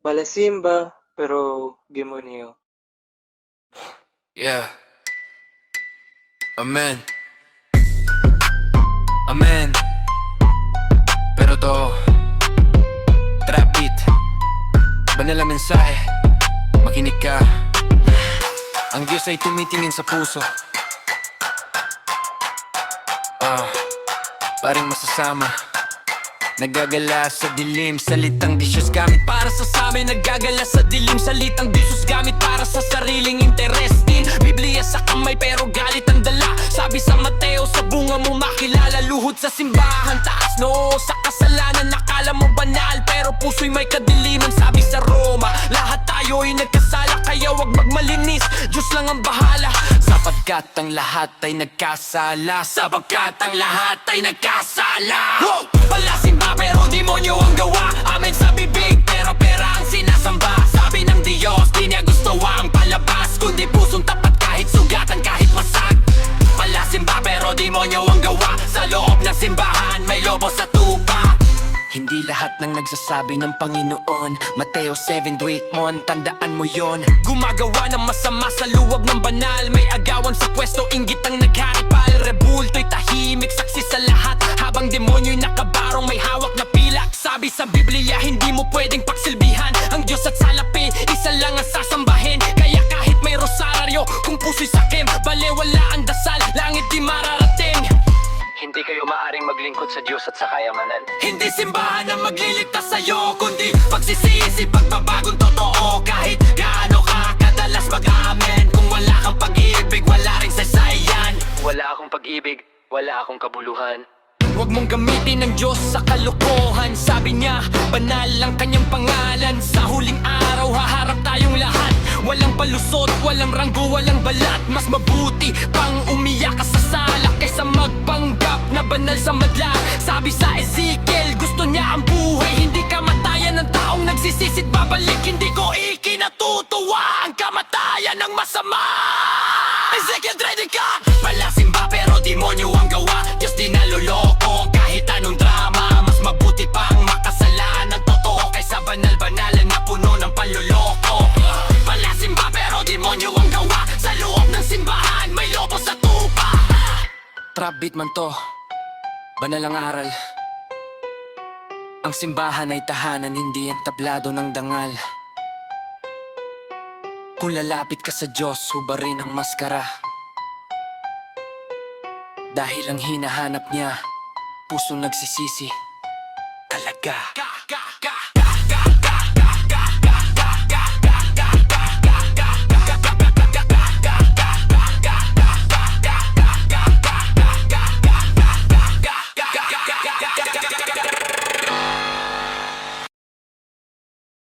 Malasimba, pero demonyo. Yeah. Amen. Amen. Pero to trap beat, banal ang mensahe. Makinig ka. Ang Diyos ay tumitingin sa puso. Paring masasama, nagagala sa dilim, salitang disyos gamit para sa samin. Nagagala sa dilim, salitang disyos gamit para sa sariling interes din. Biblia sa kamay pero galit ang dala. Sabi sa Mateo, sa bunga mo makilala. Luhod sa simbahan, taas noo sa kasalanan. Nakala mo banal pero puso'y may kadiliman. Sabi sa Roma, lahat tayo'y nagkasala, kaya wag magmalinis, Diyos lang ang bahala. Sapagkat ang lahat ay nagkasala. Sapagkat ang lahat ay nagkasala. Palasimba pero demonyo ang gawa. Amen sa bibig pero pera ang sinasamba. Sabi ng Diyos, di niya gusto ang palabas, kundi pusong tapat kahit sugatan, kahit masag. Palasimba pero demonyo ang gawa. Sa loob ng simbahan may lobo sa tupa. Hindi lahat ng nagsasabi ng Panginoon. Mateo 7:8, tandaan mo yon. Gumagawa ng masama sa luwag ng banal. May agawan sa pwesto, inggit ang nagharipal. Rebulto'y tahimik, saksi sa lahat, habang demonyo'y nakabarong may hawak na pilak. Sabi sa Biblia, hindi mo pwedeng paksilbihan ang Diyos at salapi, isa lang ang sasambahin. Kaya kahit may rosaryo, kung puso'y sakim, balewala ang dasal, langit di mararating. Hindi kayo maaring maglingkod sa Diyos at sa kayamanan. Hindi simbahan ang magliligtas sa'yo, kundi pagsisisi, pagbabagong totoo. Kahit gaano ka kadalas mag-amen, kung wala kang pag-ibig, wala ring sasayan. Wala akong pag-ibig, wala akong kabuluhan. Huwag mong gamitin ang Diyos sa kalokohan. Sabi niya, banal ang kanyang pangalan. Sa huling araw, haharap tayong lahat. Walang palusot, walang ranggo, walang balat. Mas mabuti pang umiyak ka sa sala kaysa magpanggap na banal sa madla. Sabi sa Ezekiel, gusto niya ang buhay, hindi kamatayan ng taong nagsisisit babalik. Hindi ko ikinatutuwa ang kamatayan ng masama. Ezekiel 30 ka! Palasimba pero demonyo ang gawa. Diyos di naloloko kahit anong drama. Mas mabuti pang makasalaan ng totoo kaysa banal-banalan na puno ng panloloko. Palasimba pero demonyo ang gawa. Sa loob ng simbahan may lobo sa tupa. Trap beat man to, banal ang aral. Ang simbahan ay tahanan, hindi ang tablado ng dangal. Kung lalapit ka sa Diyos, hubarin ang maskara. Dahil ang hinahanap niya, pusong nagsisisi talaga.